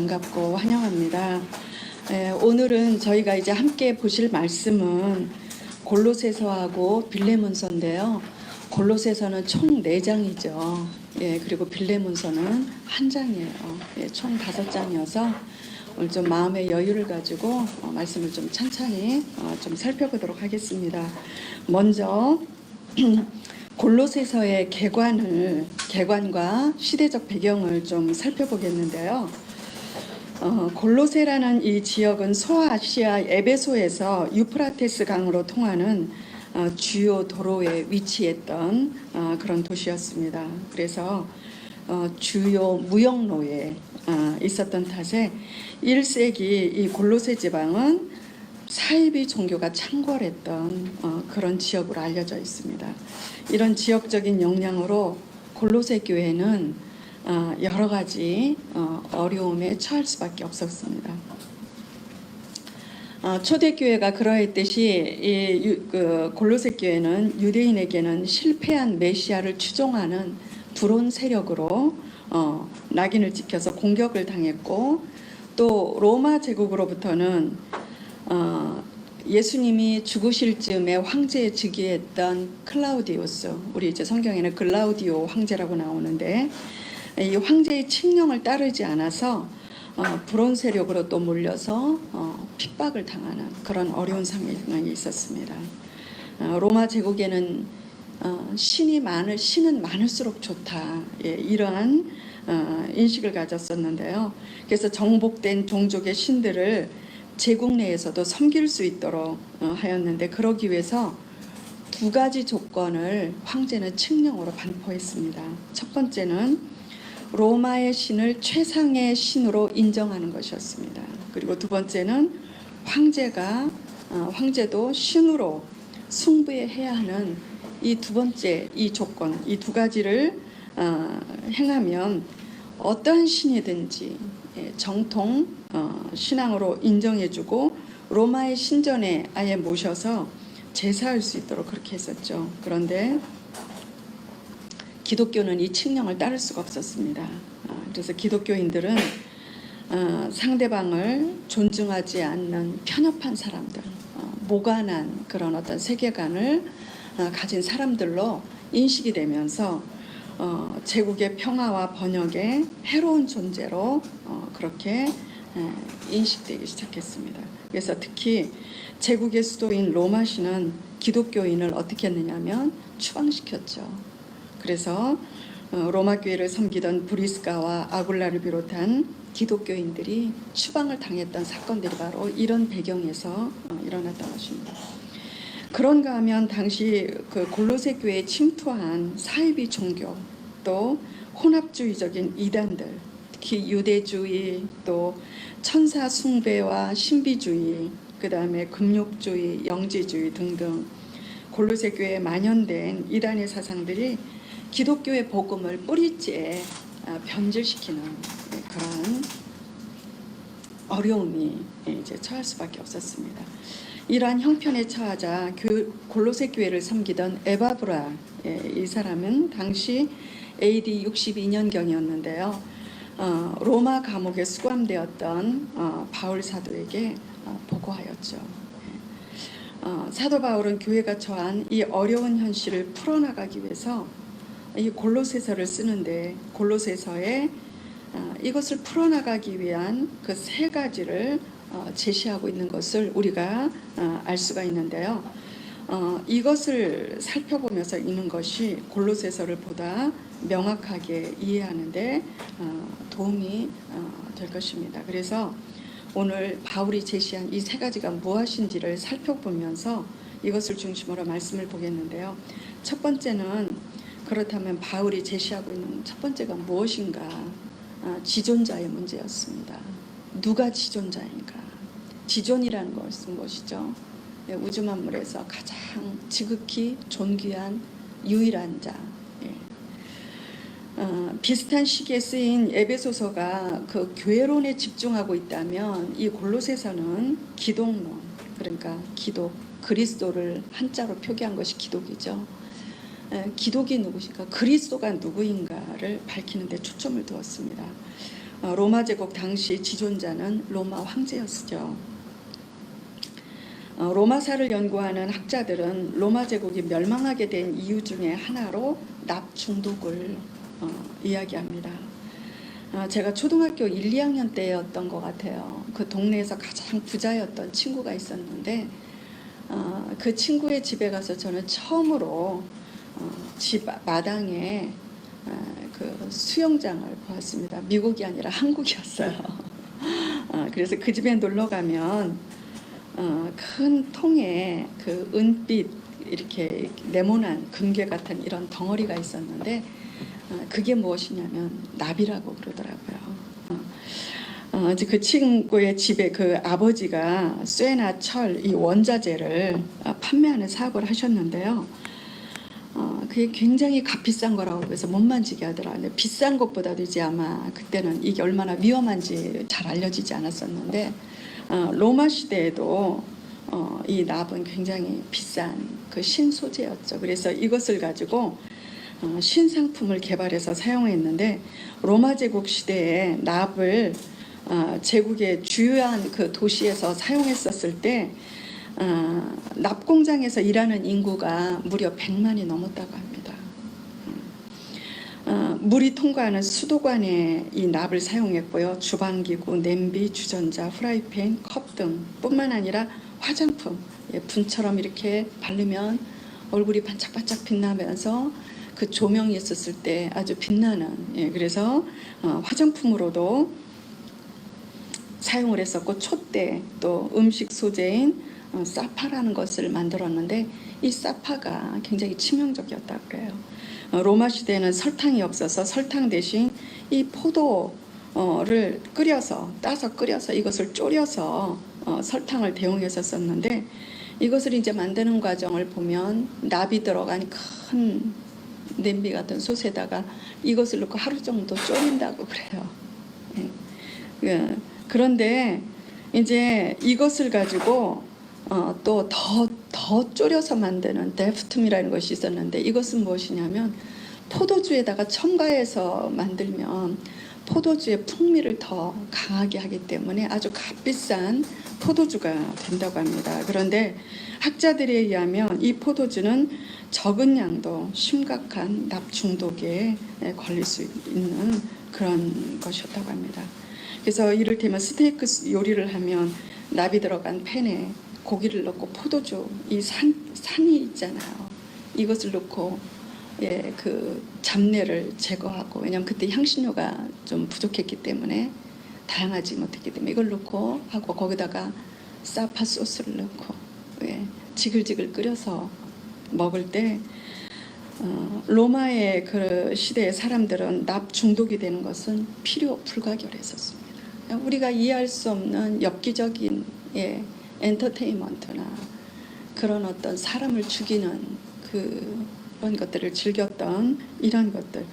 반갑고 환영합니다. 오늘은 저희가 이제 함께 보실 말씀은 골로새서하고 빌레몬서인데요. 골로새서는 총 4장이죠. 그리고 빌레몬서는 1장이에요. 총 5장이어서 오늘 좀 마음의 여유를 가지고 말씀을 좀 천천히 좀 살펴보도록 하겠습니다. 먼저 골로새서의 개관과 시대적 배경을 좀 살펴보겠는데요. 골로새라는 이 지역은 소아시아 에베소에서 유프라테스 강으로 통하는 주요 도로에 위치했던 그런 도시였습니다. 그래서 주요 무역로에 있었던 탓에 1세기 이 골로새 지방은 사이비 종교가 창궐했던 그런 지역으로 알려져 있습니다. 이런 지역적인 영향으로 골로새 교회는 여러 가지 어려움에 처할 수밖에 없었습니다. 초대교회가 그러했듯이 골로새 교회는 유대인에게는 실패한 메시아를 추종하는 불온 세력으로 낙인을 찍혀서 공격을 당했고, 또 로마 제국으로부터는 예수님이 죽으실 즈음에 황제에 즉위했던 클라우디우스, 우리 이제 성경에는 글라우디오 황제라고 나오는데, 이 황제의 칙령을 따르지 않아서 불온 세력으로 또 몰려서 핍박을 당하는 그런 어려운 상황이 있었습니다. 로마 제국에는 신은 많을수록 좋다, 이러한 인식을 가졌었는데요. 그래서 정복된 종족의 신들을 제국 내에서도 섬길 수 있도록 하였는데, 그러기 위해서 2가지 조건을 황제는 칙령으로 반포했습니다. 첫 번째는 로마의 신을 최상의 신으로 인정하는 것이었습니다. 그리고 2번째는 황제도 신으로 승부해야 하는 이 2번째 이 조건, 이 2가지를 행하면 어떠한 신이든지 정통 신앙으로 인정해주고 로마의 신전에 아예 모셔서 제사할 수 있도록 그렇게 했었죠. 그런데 기독교는 이 칙령을 따를 수가 없었습니다. 그래서 기독교인들은 상대방을 존중하지 않는 편협한 사람들, 모관한 그런 어떤 세계관을 가진 사람들로 인식이 되면서 제국의 평화와 번영에 해로운 존재로 그렇게 인식되기 시작했습니다. 그래서 특히 제국의 수도인 로마시는 기독교인을 어떻게 했느냐면 추방시켰죠. 그래서 로마 교회를 섬기던 브리스가와 아굴라를 비롯한 기독교인들이 추방을 당했던 사건들이 바로 이런 배경에서 일어났던 것입니다. 그런가 하면 당시 그 골로새 교회에 침투한 사이비 종교, 또 혼합주의적인 이단들, 특히 유대주의, 또 천사 숭배와 신비주의, 그 다음에 금욕주의, 영지주의 등등 골로새 교회에 만연된 이단의 사상들이 기독교의 복음을 뿌리째 변질시키는 그런 어려움이 이제 처할 수밖에 없었습니다. 이러한 형편에 처하자 골로새 교회를 섬기던 에바브라, 이 사람은 당시 AD 62년경이었는데요. 로마 감옥에 수감되었던 바울 사도에게 보고하였죠. 사도 바울은 교회가 처한 이 어려운 현실을 풀어나가기 위해서 이 골로새서를 쓰는데, 골로새서에 이것을 풀어나가기 위한 그 3가지를 제시하고 있는 것을 우리가 알 수가 있는데요. 이것을 살펴보면서 읽는 것이 골로새서를 보다 명확하게 이해하는데 도움이 될 것입니다. 그래서 오늘 바울이 제시한 이 3가지가 무엇인지를 살펴보면서 이것을 중심으로 말씀을 보겠는데요. 첫 번째는, 그렇다면 바울이 제시하고 있는 첫 번째가 무엇인가? 지존자의 문제였습니다. 누가 지존자인가? 지존이라는 것은 무엇이죠? 우주 만물에서 가장 지극히 존귀한 유일한 자. 비슷한 시기에 쓰인 에베소서가 그 교회론에 집중하고 있다면, 이 골로새서는 기독론, 그러니까 기독, 그리스도를 한자로 표기한 것이 기독이죠. 기독이 누구신가, 그리스도가 누구인가를 밝히는 데 초점을 두었습니다. 로마 제국 당시 지존자는 로마 황제였죠. 로마사를 연구하는 학자들은 로마 제국이 멸망하게 된 이유 중에 하나로 납 중독을 이야기합니다. 제가 초등학교 1, 2학년 때였던 것 같아요. 그 동네에서 가장 부자였던 친구가 있었는데 그 친구의 집에 가서 저는 처음으로 집 마당에 그 수영장을 보았습니다. 미국이 아니라 한국이었어요. 그래서 그 집에 놀러 가면 큰 통에 그 은빛 이렇게 네모난 금괴 같은 이런 덩어리가 있었는데 그게 무엇이냐면 납이라고 그러더라고요. 이제 그 친구의 집에 그 아버지가 쇠나 철 이 원자재를 판매하는 사업을 하셨는데요. 그게 굉장히 값비싼 거라고 그래서 못 만지게 하더라고요. 비싼 것보다도 이제 아마 그때는 이게 얼마나 위험한지 잘 알려지지 않았었는데 로마 시대에도 이 납은 굉장히 비싼 그 신소재였죠. 그래서 이것을 가지고 신상품을 개발해서 사용했는데 로마 제국 시대에 납을 제국의 주요한 그 도시에서 사용했었을 때 납 공장에서 일하는 인구가 무려 100만이 넘었다고 합니다. 물이 통과하는 수도관에 이 납을 사용했고요. 주방기구, 냄비, 주전자, 프라이팬, 컵 등뿐만 아니라 화장품, 분처럼 이렇게 바르면 얼굴이 반짝반짝 빛나면서 그 조명이 있었을 때 아주 빛나는 그래서 화장품으로도 사용을 했었고 촛대 또 음식 소재인 사파라는 것을 만들었는데 이 사파가 굉장히 치명적이었다고 그래요. 로마 시대에는 설탕이 없어서 설탕 대신 이 포도를 따서 끓여서 이것을 졸여서 설탕을 대용해서 썼는데 이것을 이제 만드는 과정을 보면 납이 들어간 큰 냄비 같은 솥에다가 이것을 넣고 하루 정도 졸인다고 그래요. 그런데 이제 이것을 가지고 또 더 졸여서 만드는 데프툼이라는 것이 있었는데 이것은 무엇이냐면 포도주에다가 첨가해서 만들면 포도주의 풍미를 더 강하게 하기 때문에 아주 값비싼 포도주가 된다고 합니다. 그런데 학자들에 의하면 이 포도주는 적은 양도 심각한 납 중독에 걸릴 수 있는 그런 것이었다고 합니다. 그래서 이를테면 스테이크 요리를 하면 납이 들어간 팬에 고기를 넣고 포도주 이 산이 있잖아요. 이것을 넣고 그 잡내를 제거하고 왜냐하면 그때 향신료가 좀 부족했기 때문에 다양하지 못했기 때문에 이걸 넣고 하고 거기다가 사파 소스를 넣고 지글지글 끓여서 먹을 때 로마의 그 시대의 사람들은 납 중독이 되는 것은 필요 불가결했었습니다. 우리가 이해할 수 없는 엽기적인 엔터테인먼트나 그런 어떤 사람을 죽이는 그런 것들을 즐겼던 이런 것들,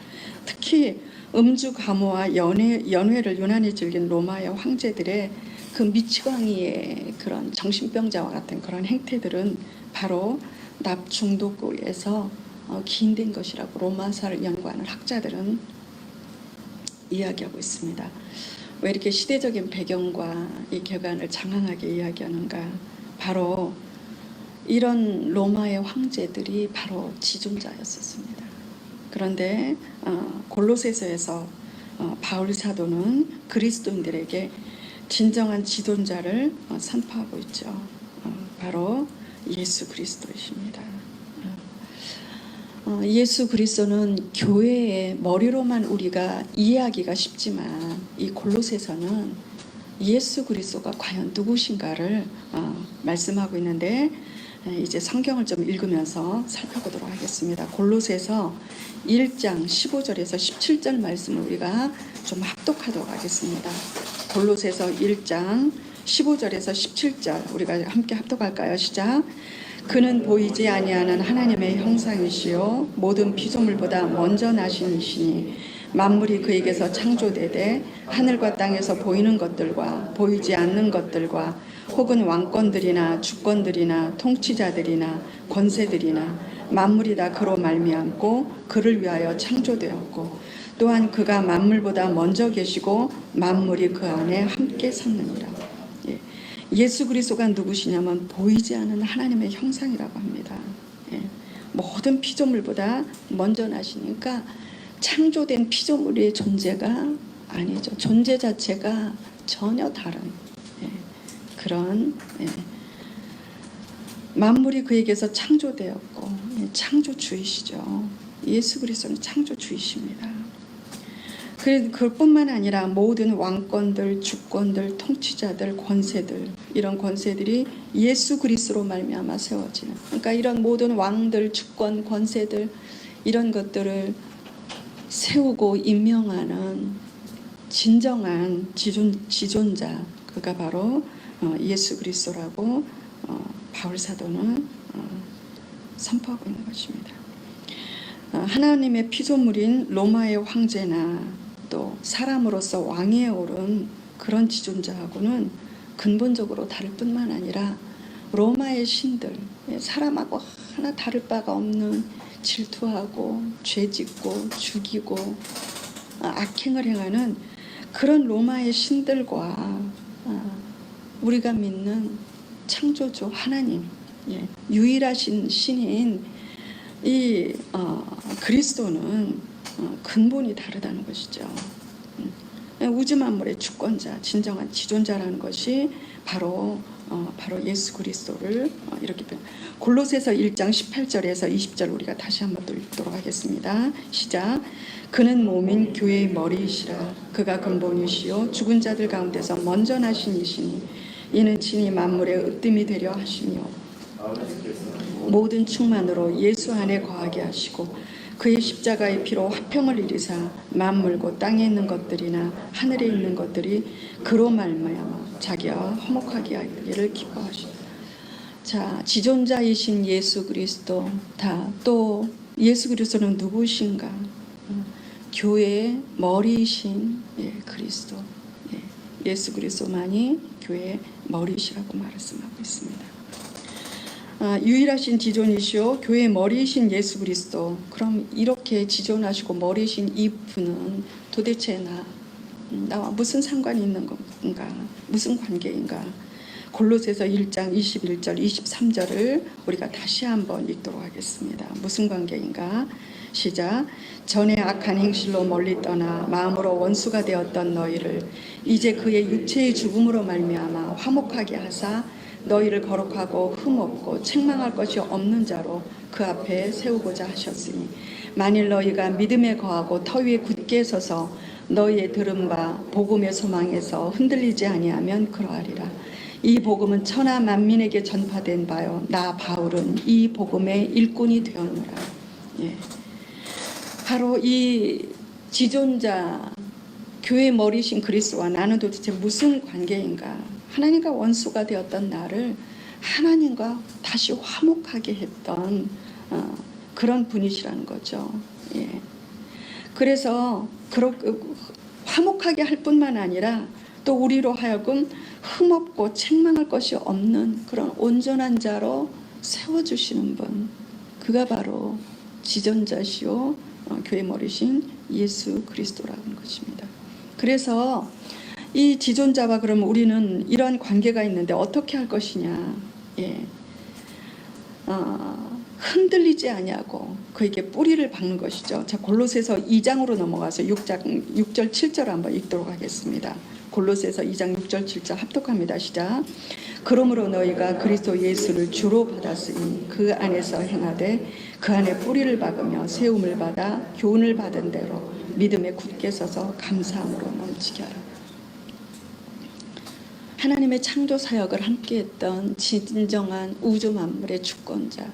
특히 음주 가무와 연회를 유난히 즐긴 로마의 황제들의 그 미치광이의 그런 정신병자와 같은 그런 행태들은 바로 납 중독에서 기인된 것이라고 로마사를 연구하는 학자들은 이야기하고 있습니다. 왜 이렇게 시대적인 배경과 이 격안을 장황하게 이야기하는가? 바로 이런 로마의 황제들이 바로 지존자였었습니다. 그런데 골로새서에서 바울 사도는 그리스도인들에게 진정한 지존자를 선포하고 있죠. 바로 예수 그리스도이십니다. 예수 그리스도는 교회의 머리로만 우리가 이해하기가 쉽지만 이 골로새서는 예수 그리스도가 과연 누구신가를 말씀하고 있는데 이제 성경을 좀 읽으면서 살펴보도록 하겠습니다. 골로새서 1장 15절에서 17절 말씀을 우리가 좀 합독하도록 하겠습니다. 골로새서 1장 15절에서 17절 우리가 함께 합독할까요? 시작. 그는 보이지 아니하는 하나님의 형상이시요 모든 피조물보다 먼저 나신 이시니 만물이 그에게서 창조되되 하늘과 땅에서 보이는 것들과 보이지 않는 것들과 혹은 왕권들이나 주권들이나 통치자들이나 권세들이나 만물이 다 그로 말미암고 그를 위하여 창조되었고 또한 그가 만물보다 먼저 계시고 만물이 그 안에 함께 섰느니라. 예. 예수 그리스도가 누구시냐면 보이지 않는 하나님의 형상이라고 합니다. 예. 모든 피조물보다 먼저 나시니까 창조된 피조물의 존재가 아니죠. 존재 자체가 전혀 다른 그런 만물이 그에게서 창조되었고 창조주이시죠. 예수 그리스도는 창조주이십니다. 그뿐만 아니라 모든 왕권들, 주권들, 통치자들, 권세들 이런 권세들이 예수 그리스도로 말미암아 세워지는 그러니까 이런 모든 왕들, 주권, 권세들 이런 것들을 세우고 임명하는 진정한 지존자 그가 바로 예수 그리스도라고 바울 사도는 선포하고 있는 것입니다. 하나님의 피조물인 로마의 황제나 또 사람으로서 왕위에 오른 그런 지존자하고는 근본적으로 다를 뿐만 아니라 로마의 신들 사람하고 하나 다를 바가 없는 질투하고 죄짓고 죽이고 악행을 행하는 그런 로마의 신들과 우리가 믿는 창조주 하나님 유일하신 신인 이 그리스도는 근본이 다르다는 것이죠. 우주 만물의 주권자, 진정한 지존자라는 것이 바로 예수 그리스도를 이렇게 골로새서 1장 18절에서 20절 우리가 다시 한번 또 읽도록 하겠습니다. 시작. 그는 몸인 교회의 머리이시라. 그가 근본이시요 죽은 자들 가운데서 먼저 나신 이시니 이는 친히 만물의 으뜸이 되려 하시며 모든 충만으로 예수 안에 거하게 하시고 그의 십자가의 피로 화평을 이루사 만물 곧 땅에 있는 것들이나 하늘에 있는 것들이 그로 말미암아 자기와 화목하게 하기를 기뻐하시다. 자, 지존자이신 예수 그리스도 또 예수 그리스도는 누구신가? 교회의 머리이신 그리스도 예수 그리스도만이 교회의 머리이시라고 말씀하고 있습니다. 유일하신 지존이시오 교회의 머리이신 예수 그리스도. 그럼 이렇게 지존하시고 머리이신 이분은 도대체 나와 무슨 상관이 있는 건가? 무슨 관계인가? 골로새서 1장 21절 23절을 우리가 다시 한번 읽도록 하겠습니다. 무슨 관계인가? 시작. 전에 악한 행실로 멀리 떠나 마음으로 원수가 되었던 너희를 이제 그의 육체의 죽음으로 말미암아 화목하게 하사 너희를 거룩하고 흠없고 책망할 것이 없는 자로 그 앞에 세우고자 하셨으니 만일 너희가 믿음에 거하고 터 위에 굳게 서서 너희의 들음과 복음의 소망에서 흔들리지 아니하면 그러하리라. 이 복음은 천하 만민에게 전파된 바요 나 바울은 이 복음의 일꾼이 되었노라. 바로 이 지존자 교회 머리신 그리스도와 나는 도대체 무슨 관계인가? 하나님과 원수가 되었던 나를 하나님과 다시 화목하게 했던 그런 분이시라는 거죠. 그래서 화목하게 할 뿐만 아니라 또 우리로 하여금 흠없고 책망할 것이 없는 그런 온전한 자로 세워주시는 분, 그가 바로 지존자시오 교회 머리신 예수 그리스도라는 것입니다. 그래서 이 지존자와 그러면 우리는 이러한 관계가 있는데 어떻게 할 것이냐? 흔들리지 아니하고 그에게 뿌리를 박는 것이죠. 자, 골로새서 2장으로 넘어가서 6절 7절 한번 읽도록 하겠습니다. 골로새서 2장 6절 7절 합독합니다. 시작. 그러므로 너희가 그리스도 예수를 주로 받았으니 그 안에서 행하되 그 안에 뿌리를 박으며 세움을 받아 교훈을 받은 대로 믿음에 굳게 서서 감사함으로 넘치게 하라. 하나님의 창조 사역을 함께했던 진정한 우주 만물의 주권자,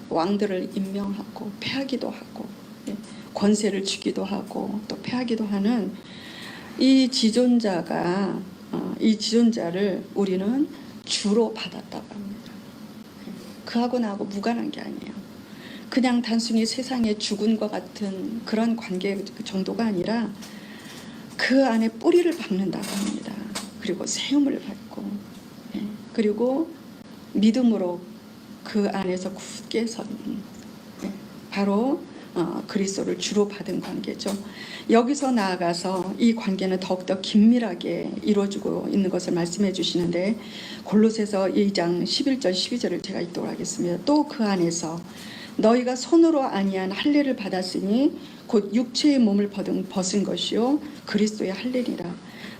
왕들을 임명하고 패하기도 하고 권세를 주기도 하고 또 패하기도 하는 이 지존자가 이 지존자를 우리는 주로 받았다고 합니다. 그하고 나하고 무관한 게 아니에요. 그냥 단순히 세상의 주군과 같은 그런 관계 정도가 아니라 그 안에 뿌리를 박는다고 합니다. 그리고 세움을 받고 그리고 믿음으로 그 안에서 굳게 선 바로 그리스도를 주로 받은 관계죠. 여기서 나아가서 이 관계는 더욱더 긴밀하게 이루어지고 있는 것을 말씀해 주시는데 골로새서 2장 11절 12절을 제가 읽도록 하겠습니다. 또 그 안에서 너희가 손으로 아니한 할례를 받았으니 곧 육체의 몸을 벗은 것이요 그리스도의 할례니라.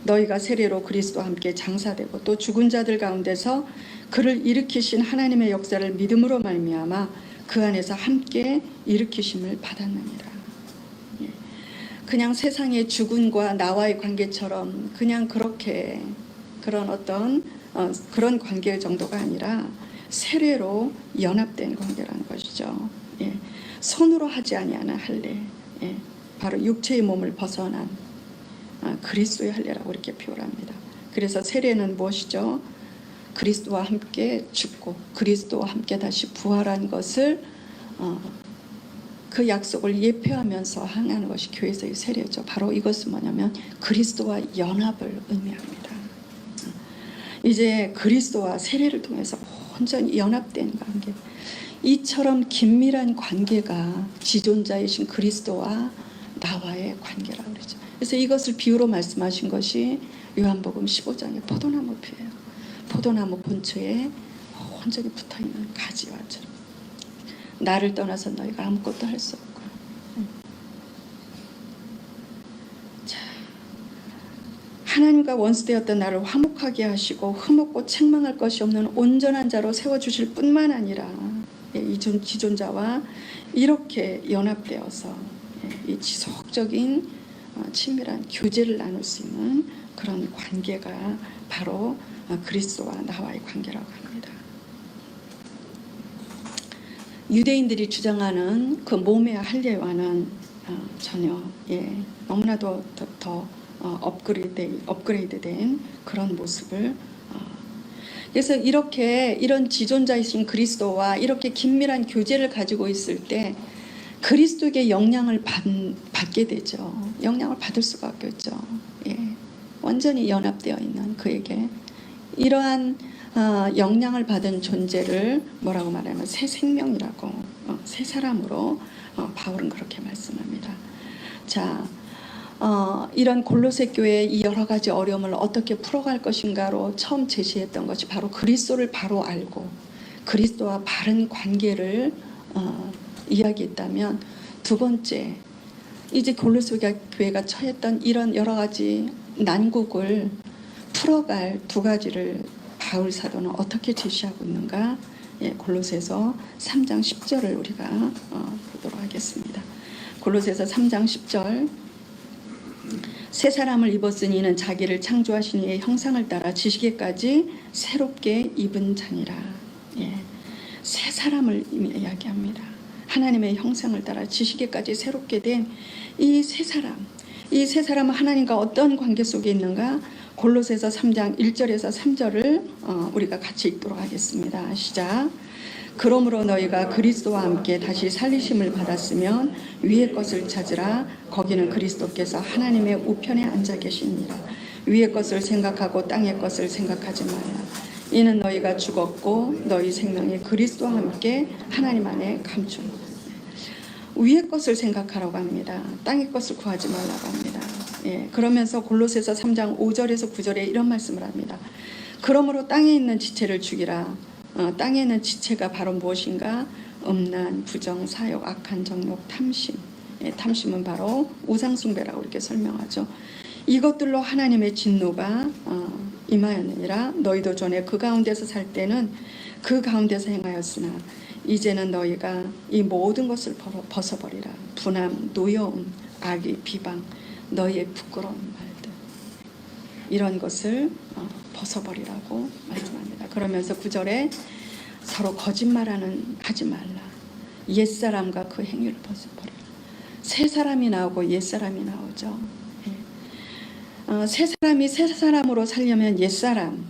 너희가 세례로 그리스도와 함께 장사되고 또 죽은 자들 가운데서 그를 일으키신 하나님의 역사를 믿음으로 말미암아 그 안에서 함께 일으키심을 받았느니라. 그냥 세상의 죽음과 나와의 관계처럼 그냥 그렇게 그런 어떤 그런 관계 정도가 아니라 세례로 연합된 관계라는 것이죠. 손으로 하지 아니하는 할례, 바로 육체의 몸을 벗어난 그리스도의 할례라고 이렇게 표현합니다. 그래서 세례는 무엇이죠? 그리스도와 함께 죽고 그리스도와 함께 다시 부활한 것을 그 약속을 예표하면서 행하는 것이 교회에서의 세례죠. 바로 이것은 뭐냐면 그리스도와 연합을 의미합니다. 이제 그리스도와 세례를 통해서 온전히 연합된 관계, 이처럼 긴밀한 관계가 지존자이신 그리스도와 나와의 관계라고 그러죠. 그래서 이것을 비유로 말씀하신 것이 요한복음 15장의 포도나무 피예요. 포도나무 본초에 온전히 붙어있는 가지와처럼 나를 떠나서 너희가 아무것도 할 수 없고. 자, 하나님과 원수되었던 나를 화목하게 하시고 흠없고 책망할 것이 없는 온전한 자로 세워주실 뿐만 아니라 이 지존자와 이렇게 연합되어서 이 지속적인 친밀한 교제를 나눌 수 있는 그런 관계가 바로 그리스도와 나와의 관계라고 합니다. 유대인들이 주장하는 그 몸의 할례와는 전혀 너무나도 더 업그레이드된 그런 모습을 그래서 이런 지존자이신 그리스도와 이렇게 긴밀한 교제를 가지고 있을 때 그리스도에게 영향을 받게 되죠. 영향을 받을 수밖에 없죠. 완전히 연합되어 있는 그에게 이러한 영향을 받은 존재를 뭐라고 말하면 새 생명이라고 새 사람으로 바울은 그렇게 말씀합니다. 자, 이런 골로새 교회의 이 여러 가지 어려움을 어떻게 풀어갈 것인가로 처음 제시했던 것이 바로 그리스도를 바로 알고 그리스도와 바른 관계를 이야기했다면, 두 번째 이제 골로새 교회가 처했던 이런 여러 가지 난국을 풀어갈 두 가지를 바울 사도는 어떻게 제시하고 있는가? 골로새서 3장 10절을 우리가 보도록 하겠습니다. 골로새서 3장 10절 새 사람을 입었으니 이는 자기를 창조하신 이의 형상을 따라 지식에까지 새롭게 입은 자니라. 새 사람을 이야기합니다. 하나님의 형상을 따라 지식에까지 새롭게 된 이 새 사람, 이 새 사람은 하나님과 어떤 관계 속에 있는가? 골로새서 3장 1절에서 3절을 우리가 같이 읽도록 하겠습니다. 시작. 그러므로 너희가 그리스도와 함께 다시 살리심을 받았으면 위의 것을 찾으라. 거기는 그리스도께서 하나님의 우편에 앉아 계시니라. 위의 것을 생각하고 땅의 것을 생각하지 말라. 이는 너희가 죽었고 너희 생명이 그리스도와 함께 하나님 안에 감추는 위의 것을 생각하라고 합니다. 땅의 것을 구하지 말라고 합니다. 그러면서 골로새서 3장 5절에서 9절에 이런 말씀을 합니다. 그러므로 땅에 있는 지체를 죽이라. 땅에 있는 지체가 바로 무엇인가? 음란, 부정, 사욕, 악한 정욕, 탐심. 탐심은 바로 우상숭배라고 이렇게 설명하죠. 이것들로 하나님의 진노가 임하였느니라. 너희도 전에 그 가운데서 살 때는 그 가운데서 행하였으나 이제는 너희가 이 모든 것을 벗어버리라. 분함, 노여움, 악의, 비방, 너희의 부끄러운 말들, 이런 것을 벗어버리라고 말씀합니다. 그러면서 9절에 서로 거짓말하는 하지 말라. 옛사람과 그 행위를 벗어버리라. 새 사람이 나오고 옛사람이 나오죠. 새 사람이 새 사람으로 살려면 옛사람,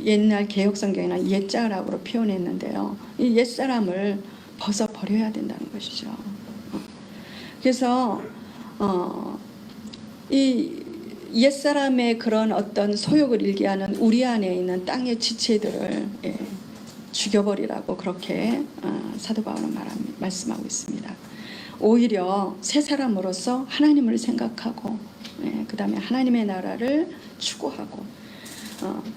옛날 개혁성경이나 옛자라고 표현했는데요. 이 옛사람을 벗어버려야 된다는 것이죠. 그래서 이 옛사람의 그런 어떤 소욕을 일기하는 우리 안에 있는 땅의 지체들을 죽여버리라고 그렇게 사도 바울은 말씀하고 있습니다. 오히려 새 사람으로서 하나님을 생각하고 그 다음에 하나님의 나라를 추구하고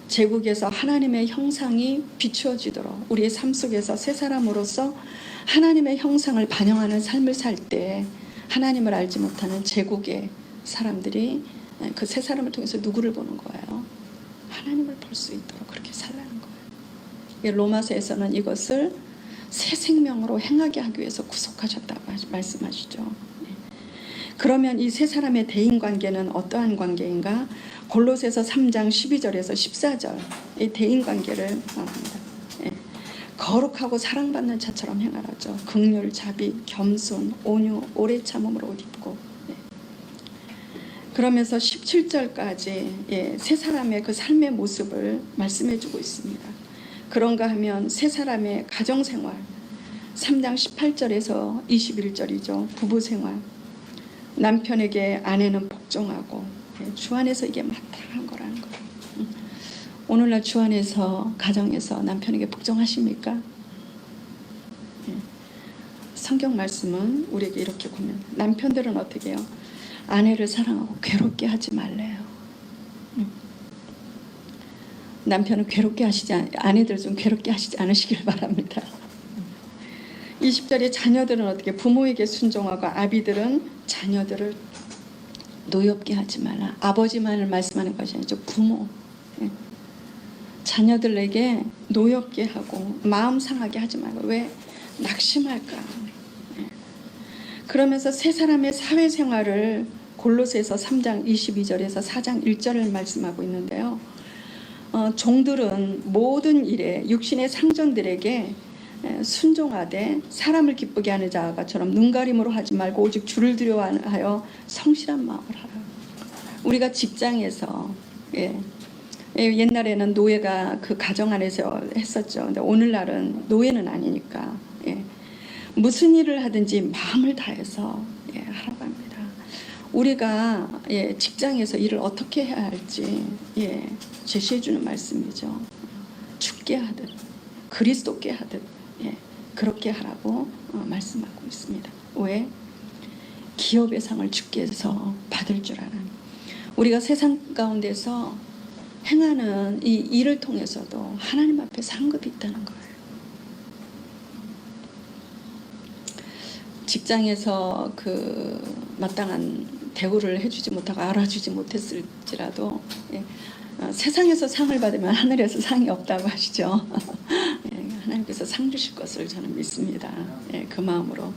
제국에서 하나님의 형상이 비추어지도록 우리의 삶 속에서 새 사람으로서 하나님의 형상을 반영하는 삶을 살 때 하나님을 알지 못하는 제국의 사람들이 그 새 사람을 통해서 누구를 보는 거예요? 하나님을 볼 수 있도록 그렇게 살라는 거예요. 로마서에서는 이것을 새 생명으로 행하게 하기 위해서 구속하셨다고 말씀하시죠. 그러면 이 세 사람의 대인관계는 어떠한 관계인가? 골로새서 3장 12절에서 14절 이 대인관계를 말합니다. 거룩하고 사랑받는 자처럼 행하라죠. 긍휼, 자비, 겸손, 온유, 오래 참음으로 옷 입고. 그러면서 17절까지 세 사람의 그 삶의 모습을 말씀해주고 있습니다. 그런가 하면 세 사람의 가정생활 3장 18절에서 21절이죠. 부부생활 남편에게 아내는 복종하고 주 안에서 이게 마땅한 거라는 거예요. 오늘날 주 안에서 가정에서 남편에게 복종하십니까? 성경 말씀은 우리에게 이렇게 보면 남편들은 어떻게 해요? 아내를 사랑하고 괴롭게 하지 말래요. 남편은 괴롭게 하시지 아내들 좀 괴롭게 하시지 않으시길 바랍니다. 20절에 자녀들은 어떻게 부모에게 순종하고 아비들은 자녀들을 노엽게 하지 말라. 아버지만을 말씀하는 것이 아니죠. 부모. 자녀들에게 노엽게 하고 마음 상하게 하지 말고 왜 낙심할까. 그러면서 세 사람의 사회생활을 골로새서 3장 22절에서 4장 1절을 말씀하고 있는데요. 종들은 모든 일에 육신의 상전들에게 순종하되 사람을 기쁘게 하는 자가처럼 눈가림으로 하지 말고 오직 주를 두려워하여 성실한 마음을 하라. 우리가 직장에서 옛날에는 노예가 그 가정 안에서 했었죠. 근데 오늘날은 노예는 아니니까 무슨 일을 하든지 마음을 다해서 하라고 합니다. 우리가 직장에서 일을 어떻게 해야 할지 제시해 주는 말씀이죠. 죽게 하듯 그리스도께 하듯 그렇게 하라고 말씀하고 있습니다. 왜? 기업의 상을 주께서 받을 줄 아는 우리가 세상 가운데서 행하는 이 일을 통해서도 하나님 앞에 상급이 있다는 거예요. 직장에서 그 마땅한 대우를 해주지 못하고 알아주지 못했을지라도 세상에서 상을 받으면 하늘에서 상이 없다고 하시죠. 하나님께서 상 주실 것을 저는 믿습니다. 그 마음으로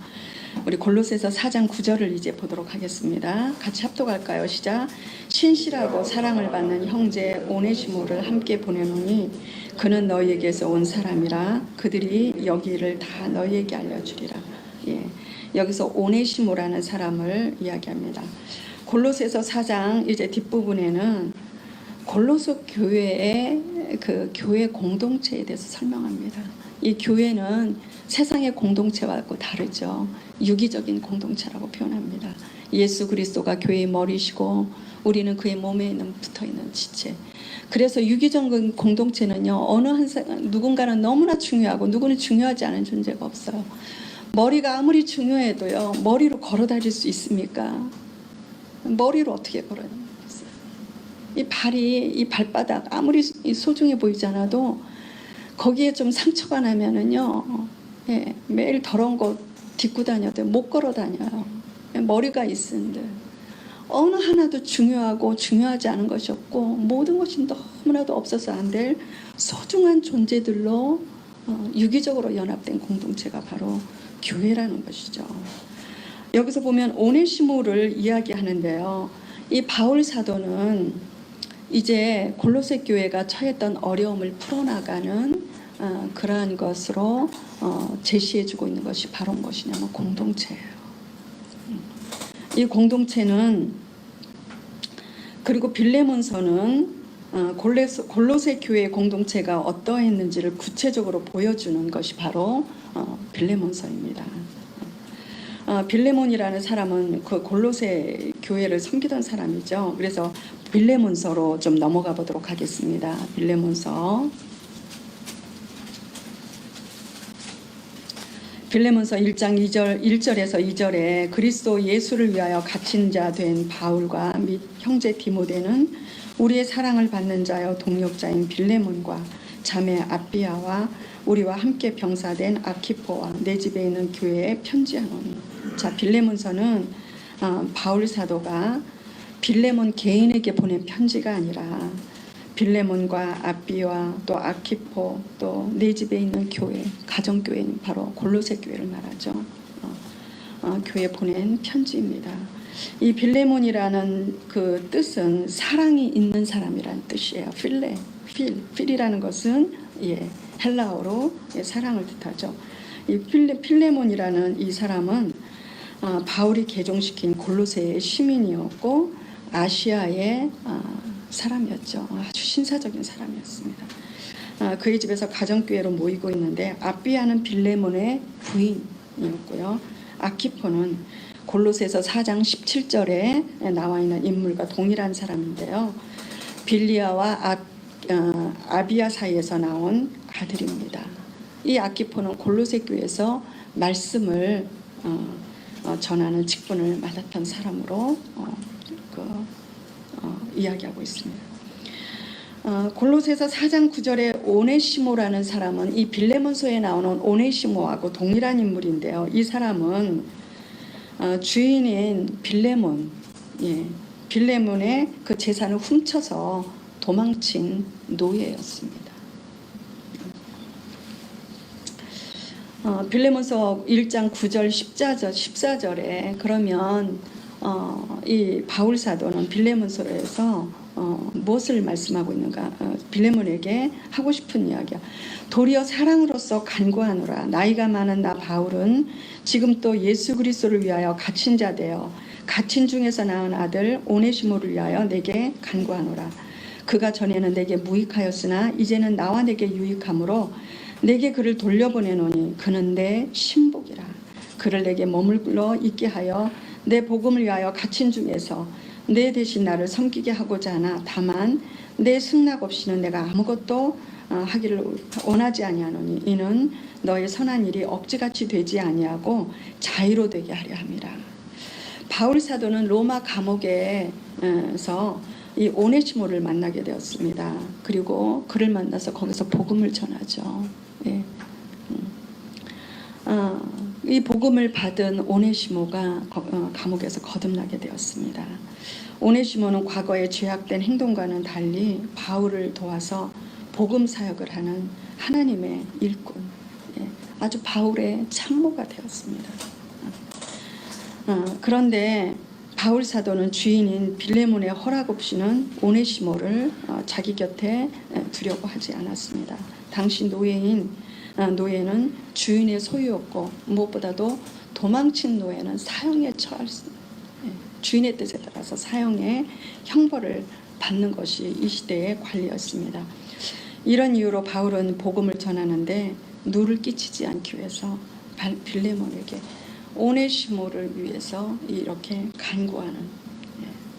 우리 골로새서 4장 9절을 이제 보도록 하겠습니다. 같이 합독할까요? 시작. 신실하고 사랑을 받는 형제 오네시모를 함께 보내노니 그는 너희에게서 온 사람이라 그들이 여기를 다 너희에게 알려주리라. 여기서 오네시모라는 사람을 이야기합니다. 골로새서 4장 이제 뒷부분에는 골로새 교회의 그 교회 공동체에 대해서 설명합니다. 이 교회는 세상의 공동체와 다르죠. 유기적인 공동체라고 표현합니다. 예수 그리스도가 교회의 머리시고 우리는 그의 몸에 있는 붙어있는 지체. 그래서 유기적인 공동체는요, 어느 한 누군가는 너무나 중요하고 누구는 중요하지 않은 존재가 없어요. 머리가 아무리 중요해도요, 머리로 걸어 다닐 수 있습니까? 머리로 어떻게 걸어야 됩니까? 이 발이, 이 발바닥 아무리 소중해 보이지 않아도 거기에 좀 상처가 나면은요, 매일 더러운 거 딛고 다녀도 못 걸어 다녀요. 머리가 있은데 어느 하나도 중요하고 중요하지 않은 것이 없고 모든 것이 너무나도 없어서 안 될 소중한 존재들로 유기적으로 연합된 공동체가 바로 교회라는 것이죠. 여기서 보면 오네시모를 이야기하는데요. 이 바울 사도는 이제 골로새 교회가 처했던 어려움을 풀어나가는 그러한 것으로 제시해주고 있는 것이 바로 무엇이냐면 공동체예요. 이 공동체는 그리고 빌레몬서는 골로새 교회의 공동체가 어떠했는지를 구체적으로 보여주는 것이 바로 빌레몬서입니다. 빌레몬이라는 사람은 그 골로새 교회를 섬기던 사람이죠. 그래서 빌레몬서로 좀 넘어가 보도록 하겠습니다. 빌레몬서 1장 1절에서 2절에 그리스도 예수를 위하여 갇힌 자 된 바울과 및 형제 디모데는 우리의 사랑을 받는 자여 동력자인 빌레몬과 자매 아비아와 우리와 함께 병사된 아키포와 내 집에 있는 교회에 편지하노니. 자, 빌레몬서는 바울 사도가 빌레몬 개인에게 보낸 편지가 아니라 빌레몬과 아비와 또 아키포 또 내 집에 있는 교회, 가정교회는 바로 골로새 교회를 말하죠. 교회에 보낸 편지입니다. 이 빌레몬이라는 그 뜻은 사랑이 있는 사람이라는 뜻이에요. 필이라는 것은 헬라어로 사랑을 뜻하죠. 이 필레몬이라는 이 사람은 바울이 개종시킨 골로새의 시민이었고 아시아의 사람이었죠. 아주 신사적인 사람이었습니다. 그의 집에서 가정교회로 모이고 있는데 아비아는 빌레몬의 부인이었고요. 아키포는 골로새서 4장 17절에 나와 있는 인물과 동일한 사람인데요. 빌리아와 아비아 사이에서 나온 아들입니다. 이 아키포는 골로새 교회에서 말씀을 전하는 직분을 맡았던 사람으로 이야기하고 있습니다. 골로새서 4장 9절에 오네시모라는 사람은 이 빌레몬서에 나오는 오네시모하고 동일한 인물인데요. 이 사람은 주인인 빌레몬의 그 재산을 훔쳐서 도망친 노예였습니다. 빌레몬서 1장 9절 14절에 그러면 이 바울 사도는 빌레몬서에서 무엇을 말씀하고 있는가? 빌레몬에게 하고 싶은 이야기야. 도리어 사랑으로서 간구하노라. 나이가 많은 나 바울은 지금 또 예수 그리스도를 위하여 갇힌 자 되어 갇힌 중에서 낳은 아들 오네시모를 위하여 내게 간구하노라. 그가 전에는 내게 무익하였으나 이제는 나와 내게 유익함으로 내게 그를 돌려보내노니 그는 내 신복이라. 그를 내게 머물러 있게 하여 내 복음을 위하여 갇힌 중에서 내 대신 나를 섬기게 하고자 하나 다만 내 승낙 없이는 내가 아무것도 하기를 원하지 아니하노니 이는 너의 선한 일이 억지같이 되지 아니하고 자유로 되게 하려 함이라. 바울 사도는 로마 감옥에서 이 오네시모를 만나게 되었습니다. 그리고 그를 만나서 거기서 복음을 전하죠. 이 복음을 받은 오네시모가 감옥에서 거듭나게 되었습니다. 오네시모는 과거에 죄악된 행동과는 달리 바울을 도와서 복음 사역을 하는 하나님의 일꾼, 아주 바울의 참모가 되었습니다. 그런데 바울 사도는 주인인 빌레몬의 허락 없이는 오네시모를 자기 곁에 두려고 하지 않았습니다. 당시 노예는 주인의 소유였고 무엇보다도 도망친 노예는 사형에 처할 수 주인의 뜻에 따라서 사형의 형벌을 받는 것이 이 시대의 관리였습니다. 이런 이유로 바울은 복음을 전하는데 누를 끼치지 않기 위해서 빌레몬에게 오네시모를 위해서 이렇게 간구하는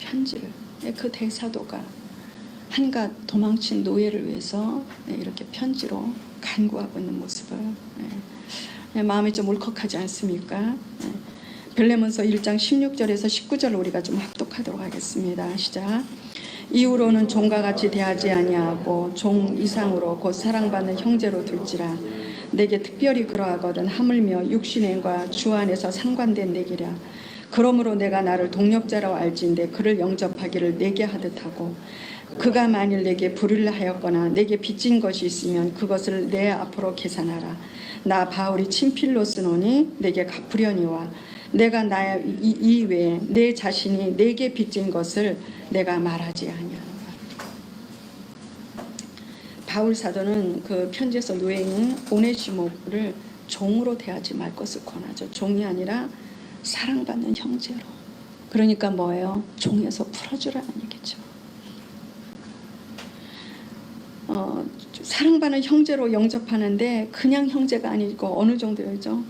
편지를 그 대사도가 한갓 도망친 노예를 위해서 이렇게 편지로 간구하고 있는 모습을 마음이 좀 울컥하지 않습니까? 빌레몬서 1장 16절에서 19절 우리가 좀 합독하도록 하겠습니다. 시작. 이후로는 종과 같이 대하지 아니하고 종 이상으로 곧 사랑받는 형제로 둘지라. 내게 특별히 그러하거든 하물며 육신과 주 안에서 상관된 내기랴. 그러므로 내가 나를 동력자라고 알지인데 그를 영접하기를 내게 하듯 하고 그가 만일 내게 불의를 하였거나 내게 빚진 것이 있으면 그것을 내 앞으로 계산하라. 나 바울이 친필로 쓰노니 내게 갚으려니와 내가 나 이외에 내 자신이 내게 빚진 것을 내가 말하지 아니하노라. 바울 사도는 그 편지에서 노예인 오네시모를 종으로 대하지 말 것을 권하죠. 종이 아니라 사랑받는 형제로. 그러니까 뭐예요? 종에서 풀어주라는 얘기죠. 사랑받는 형제로 영접하는데 그냥 형제가 아니고 어느 정도죠?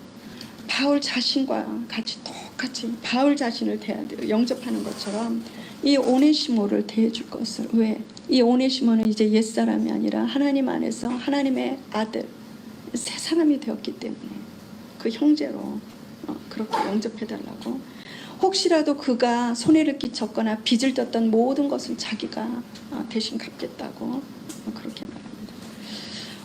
바울 자신과 똑같이 바울 자신을 대해야 돼요. 영접하는 것처럼 이 오네시모를 대해줄 것을. 왜? 이 오네시모는 이제 옛사람이 아니라 하나님 안에서 하나님의 아들, 새 사람이 되었기 때문에 그 형제로 그렇게 영접해달라고. 혹시라도 그가 손해를 끼쳤거나 빚을 졌던 모든 것을 자기가 대신 갚겠다고 그렇게 말합니다.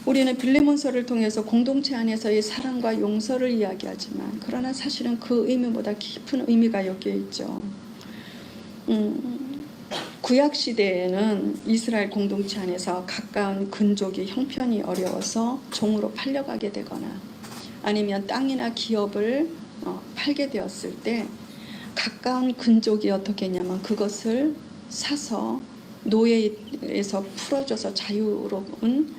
우리는 빌레몬서를 통해서 공동체 안에서의 사랑과 용서를 이야기하지만 그러나 사실은 그 의미보다 깊은 의미가 여기에 있죠. 구약 시대에는 이스라엘 공동체 안에서 가까운 근족이 형편이 어려워서 종으로 팔려가게 되거나 아니면 땅이나 기업을 팔게 되었을 때 가까운 근족이 어떻게 했냐면 그것을 사서 노예에서 풀어줘서 자유로운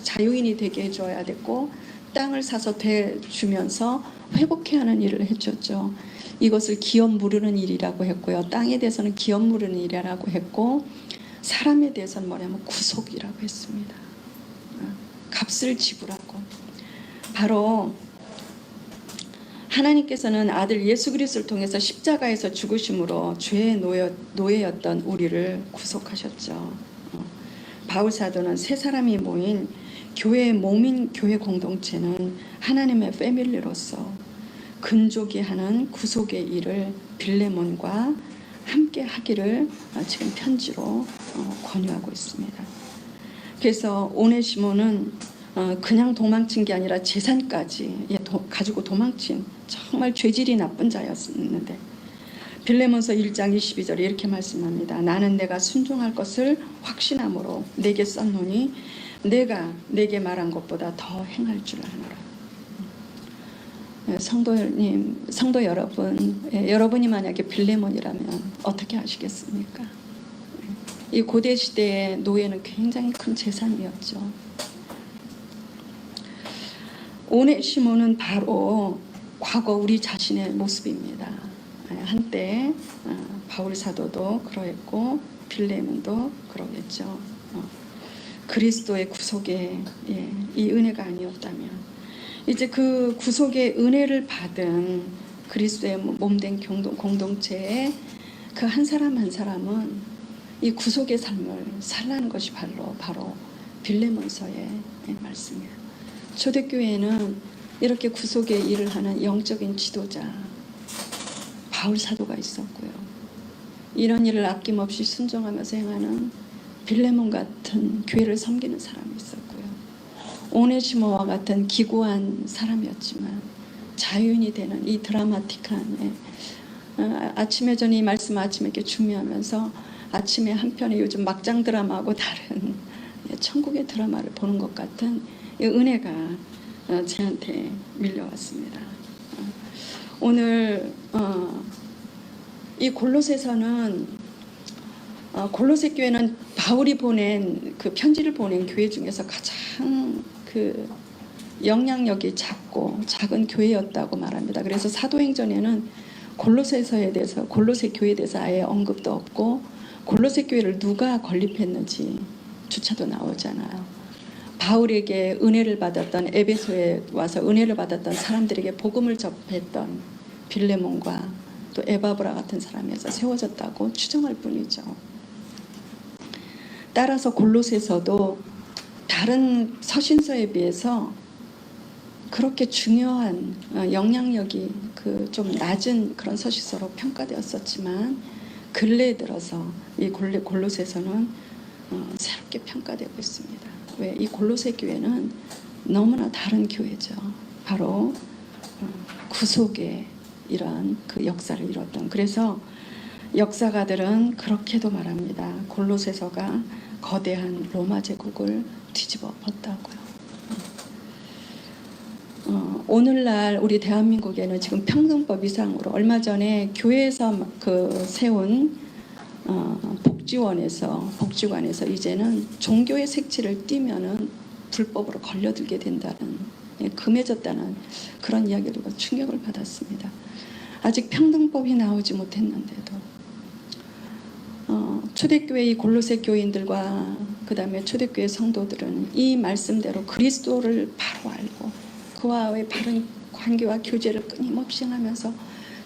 자유인이 되게 해줘야 됐고 땅을 사서 대주면서 회복해야 하는 일을 해줬죠. 이것을 기업 무르는 일이라고 했고요. 땅에 대해서는 기업 무르는 일이라고 했고 사람에 대해서는 뭐냐면 구속이라고 했습니다. 값을 지불하고. 바로 하나님께서는 아들 예수 그리스도를 통해서 십자가에서 죽으심으로 죄의 노예였던 우리를 구속하셨죠. 바울 사도는 세 사람이 모인 교회의 몸인 교회 공동체는 하나님의 패밀리로서 근족이 하는 구속의 일을 빌레몬과 함께 하기를 지금 편지로 권유하고 있습니다. 그래서 오네시모는 그냥 도망친 게 아니라 재산까지 가지고 도망친 정말 죄질이 나쁜 자였는데 빌레몬서 1장 22절에 이렇게 말씀합니다. 나는 내가 순종할 것을 확신함으로 내게 썼노니 내가 내게 말한 것보다 더 행할 줄 아노라. 성도 여러분, 여러분이 만약에 빌레몬이라면 어떻게 하시겠습니까? 이 고대 시대의 노예는 굉장히 큰 재산이었죠. 오네시모는 바로 과거 우리 자신의 모습입니다. 한때 바울 사도도 그러했고 빌레몬도 그러겠죠. 그리스도의 구속에 이 은혜가 아니었다면 이제 그 구속의 은혜를 받은 그리스도의 몸된 공동체의 그 한 사람 한 사람은 이 구속의 삶을 살라는 것이 바로 빌레몬서의 말씀이에요. 초대교회에는 이렇게 구속의 일을 하는 영적인 지도자 바울 사도가 있었고요. 이런 일을 아낌없이 순종하면서 행하는 빌레몬 같은 교회를 섬기는 사람이 있었고요. 오네시모와 같은 기구한 사람이었지만 자유인이 되는 이 드라마틱한 아침에 저는 이 말씀 아침에 이렇게 준비하면서 아침에 한 편의 요즘 막장 드라마하고 다른 천국의 드라마를 보는 것 같은 이 은혜가 저한테 밀려왔습니다. 오늘 이 골로새서는 골로새 교회는 바울이 보낸 그 편지를 보낸 교회 중에서 가장 그 영향력이 작은 교회였다고 말합니다. 그래서 사도행전에는 골로새서에 대해서 골로새 교회에 대해서 아예 언급도 없고 골로새 교회를 누가 건립했는지 주차도 나오잖아요. 바울에게 은혜를 받았던 에베소에 와서 은혜를 받았던 사람들에게 복음을 접했던 빌레몬과 또 에바브라 같은 사람에서 세워졌다고 추정할 뿐이죠. 따라서 골로새서도 다른 서신서에 비해서 그렇게 중요한 영향력이 그 좀 낮은 그런 서신서로 평가되었었지만 근래에 들어서 이 골로새서는 새롭게 평가되고 있습니다. 왜? 이 골로새 교회는 너무나 다른 교회죠. 바로 구속의 이러한 그 역사를 이뤘던. 그래서 역사가들은 그렇게도 말합니다. 골로새서가 거대한 로마 제국을 뒤집어 엎었다고요. 오늘날 우리 대한민국에는 지금 평등법 이상으로 얼마 전에 교회에서 세운 복지관에서 이제는 종교의 색채를 띠면은 불법으로 걸려들게 된다는 금해졌다는 그런 이야기를 충격을 받았습니다. 아직 평등법이 나오지 못했는데도 초대교회의 골로새 교인들과 그 다음에 초대교회 성도들은 이 말씀대로 그리스도를 바로 알고 그와의 바른 관계와 교제를 끊임없이 하면서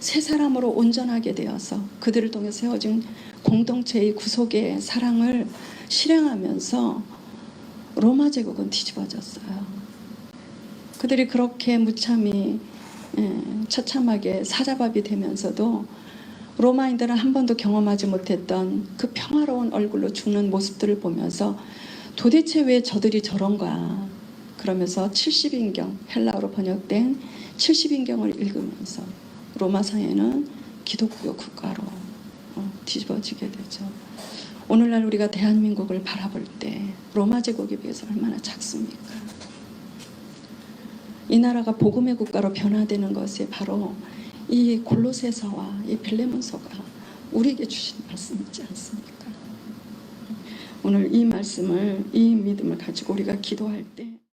새 사람으로 온전하게 되어서 그들을 통해 세워진 공동체의 구속의 사랑을 실행하면서 로마 제국은 뒤집어졌어요. 그들이 그렇게 무참히 처참하게 사자밥이 되면서도 로마인들은 한 번도 경험하지 못했던 그 평화로운 얼굴로 죽는 모습들을 보면서 도대체 왜 저들이 저런가 그러면서 70인경 헬라어로 번역된 70인경을 읽으면서 로마 사회는 기독교 국가로 뒤집어지게 되죠. 오늘날 우리가 대한민국을 바라볼 때 로마 제국에 비해서 얼마나 작습니까? 이 나라가 복음의 국가로 변화되는 것이 바로 이 골로새서와 이 빌레몬서가 우리에게 주신 말씀이지 않습니까? 오늘 이 말씀을, 이 믿음을 가지고 우리가 기도할 때